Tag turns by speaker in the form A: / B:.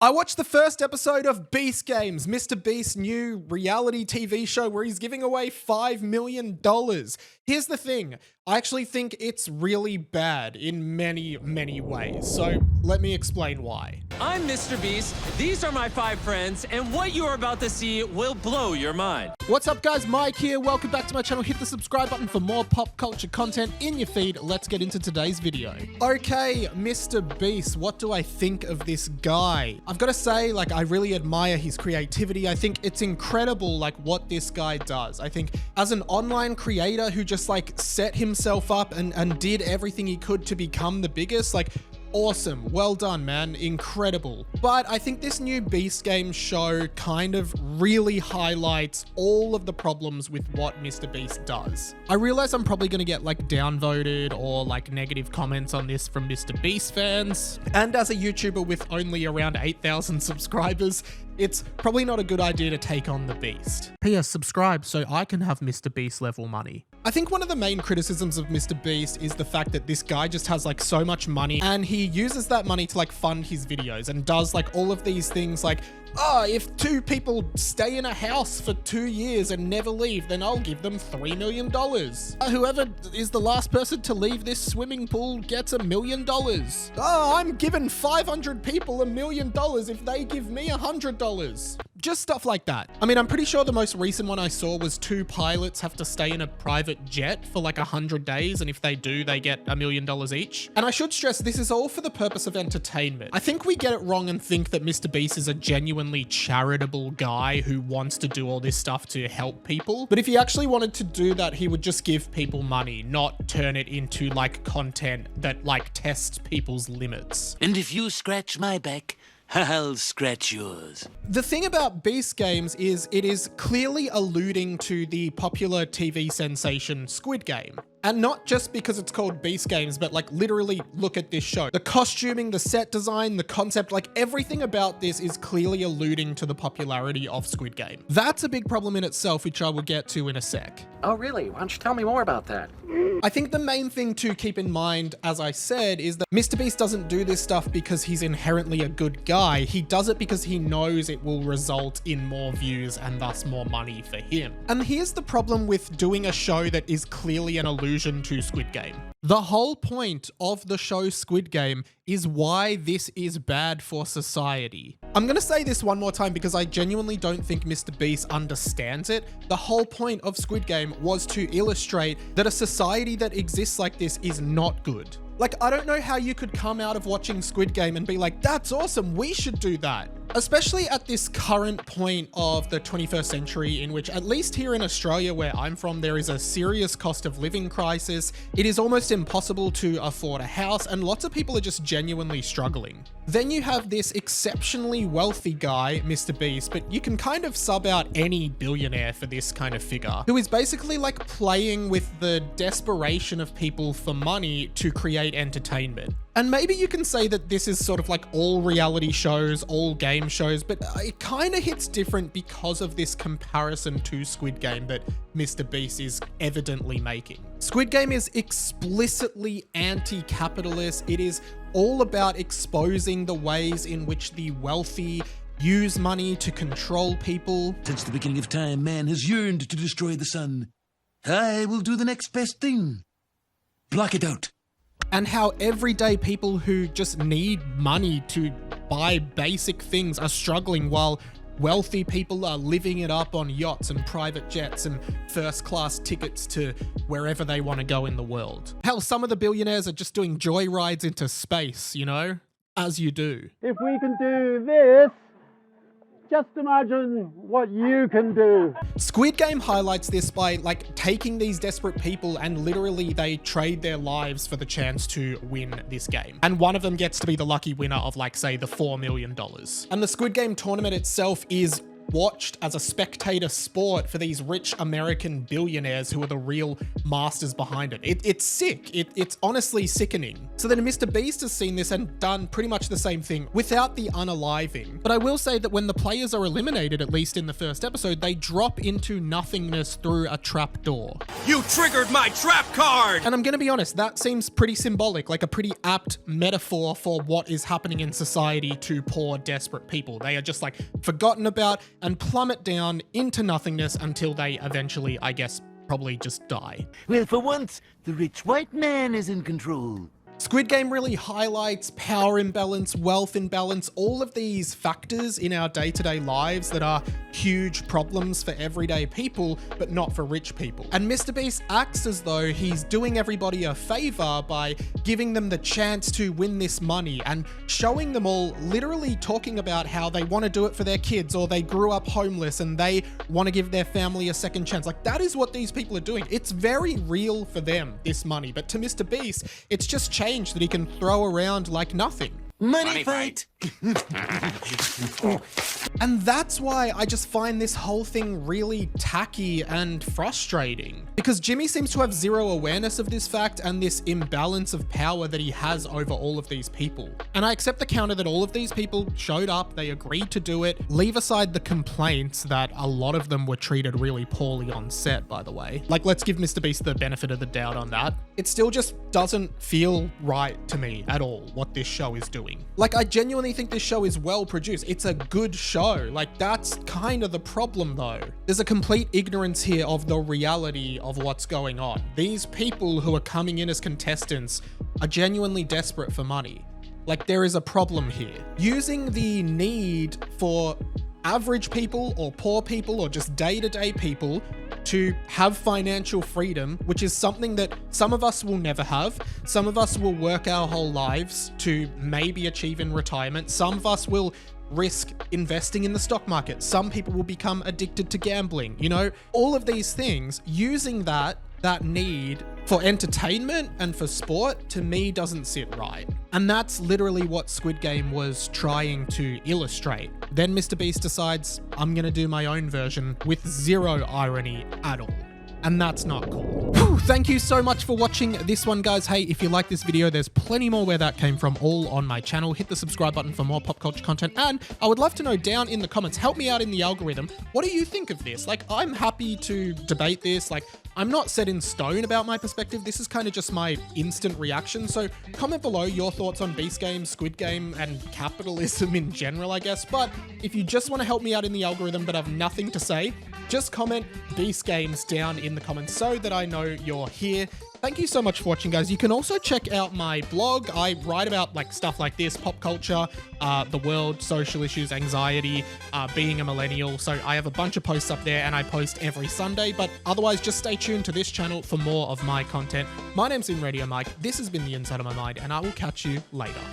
A: I watched the first episode of Beast Games, MrBeast's new reality TV show where he's giving away $5 million. Here's the thing, I actually think it's really bad in many, many ways. So let me explain why.
B: I'm MrBeast, these are my 5 friends, and what you're about to see will blow your mind.
A: What's up guys, Mike here. Welcome back to my channel. Hit the subscribe button for more pop culture content in your feed. Let's get into today's video. Okay, MrBeast, what do I think of this guy? I've got to say, like, I really admire his creativity. I think it's incredible, like, what this guy does. I think as an online creator who just like set himself up and did everything he could to become the biggest, like, awesome. Well done, man. Incredible. But I think this new Beast Games show kind of really highlights all of the problems with what MrBeast does. I realize I'm probably going to get like downvoted or like negative comments on this from MrBeast fans. And as a YouTuber with only around 8,000 subscribers, it's probably not a good idea to take on the beast. P.S. Subscribe so I can have MrBeast level money. I think one of the main criticisms of MrBeast is the fact that this guy just has like so much money and he uses that money to like fund his videos and does like all of these things like, oh, if 2 people stay in a house for 2 years and never leave, then I'll give them $3 million. Whoever is the last person to leave this swimming pool gets $1 million. Oh, I'm giving 500 people $1 million if they give me $100. Just stuff like that. I mean, I'm pretty sure the most recent one I saw was 2 pilots have to stay in a private jet for like 100 days. And if they do, they get $1 million each. And I should stress, this is all for the purpose of entertainment. I think we get it wrong and think that MrBeast is a genuinely charitable guy who wants to do all this stuff to help people. But if he actually wanted to do that, he would just give people money, not turn it into like content that like tests people's limits.
C: And if you scratch my back, I'll scratch yours.
A: The thing about Beast Games is it is clearly alluding to the popular TV sensation Squid Game. And not just because it's called Beast Games, but like literally look at this show. The costuming, the set design, the concept, like everything about this is clearly alluding to the popularity of Squid Game. That's a big problem in itself, which I will get to in a sec.
D: Oh really? Why don't you tell me more about that?
A: I think the main thing to keep in mind, as I said, is that MrBeast doesn't do this stuff because he's inherently a good guy. He does it because he knows it will result in more views and thus more money for him. And here's the problem with doing a show that is clearly an allusion to Squid Game. The whole point of the show Squid Game is why this is bad for society. I'm gonna say this one more time because I genuinely don't think MrBeast understands it. The whole point of Squid Game was to illustrate that a society that exists like this is not good. Like, I don't know how you could come out of watching Squid Game and be like, that's awesome, we should do that. Especially at this current point of the 21st century in which, at least here in Australia where I'm from, there is a serious cost of living crisis. It is almost impossible to afford a house and lots of people are just genuinely struggling. Then you have this exceptionally wealthy guy, MrBeast, but you can kind of sub out any billionaire for this kind of figure, who is basically like playing with the desperation of people for money to create entertainment. And maybe you can say that this is sort of like all reality shows, all game shows, but it kind of hits different because of this comparison to Squid Game that MrBeast is evidently making. Squid Game is explicitly anti-capitalist. It is all about exposing the ways in which the wealthy use money to control people.
C: Since the beginning of time, man has yearned to destroy the sun. I will do the next best thing. Block it out.
A: And how everyday people who just need money to buy basic things are struggling while wealthy people are living it up on yachts and private jets and first-class tickets to wherever they want to go in the world. Hell, some of the billionaires are just doing joyrides into space, you know? As you do.
E: If we can do this, just imagine what you can do.
A: Squid Game highlights this by like taking these desperate people and literally they trade their lives for the chance to win this game. And one of them gets to be the lucky winner of like, say, the $4 million. And the Squid Game tournament itself is watched as a spectator sport for these rich American billionaires who are the real masters behind it. It's sick. It's honestly sickening. So then MrBeast has seen this and done pretty much the same thing without the unaliving. But I will say that when the players are eliminated, at least in the first episode, they drop into nothingness through a trap door.
F: You triggered my trap card!
A: And I'm going to be honest, that seems pretty symbolic, like a pretty apt metaphor for what is happening in society to poor, desperate people. They are just like forgotten about and plummet down into nothingness until they eventually, I guess, probably just die.
C: Well, for once, the rich white man is in control.
A: Squid Game really highlights power imbalance, wealth imbalance, all of these factors in our day-to-day lives that are huge problems for everyday people, but not for rich people. And MrBeast acts as though he's doing everybody a favor by giving them the chance to win this money and showing them all literally talking about how they want to do it for their kids, or they grew up homeless and they want to give their family a second chance. Like, that is what these people are doing. It's very real for them, this money, but to MrBeast, it's just change that he can throw around like nothing.
C: Money fight!
A: And that's why I just find this whole thing really tacky and frustrating. Because Jimmy seems to have zero awareness of this fact and this imbalance of power that he has over all of these people. And I accept the counter that all of these people showed up, they agreed to do it. Leave aside the complaints that a lot of them were treated really poorly on set, by the way. Like, let's give MrBeast the benefit of the doubt on that. It still just doesn't feel right to me at all, what this show is doing. Like, I genuinely think this show is well produced. It's a good show. Like, that's kind of the problem though. There's a complete ignorance here of the reality of what's going on. These people who are coming in as contestants are genuinely desperate for money. Like, there is a problem here. Using the need for average people or poor people or just day-to-day people to have financial freedom, which is something that some of us will never have. Some of us will work our whole lives to maybe achieve in retirement. Some of us will risk investing in the stock market. Some people will become addicted to gambling. You know, all of these things, using that need for entertainment and for sport, to me doesn't sit right. And that's literally what Squid Game was trying to illustrate. Then MrBeast decides, I'm gonna do my own version with zero irony at all. And that's not cool. Whew, thank you so much for watching this one, guys. Hey, if you like this video, there's plenty more where that came from, all on my channel. Hit the subscribe button for more pop culture content. And I would love to know down in the comments, help me out in the algorithm. What do you think of this? Like, I'm happy to debate this. Like, I'm not set in stone about my perspective. This is kind of just my instant reaction. So comment below your thoughts on Beast Game, Squid Game, and capitalism in general, I guess. But if you just want to help me out in the algorithm but have nothing to say, just comment Beast Games down in the comments so that I know you're here. Thank you so much for watching, guys. You can also check out my blog. I write about like stuff like this, pop culture, the world, social issues, anxiety, being a millennial. So I have a bunch of posts up there and I post every Sunday, but otherwise just stay tuned to this channel for more of my content. My name's Radio Mike. This has been The Inside of My Mind, and I will catch you later.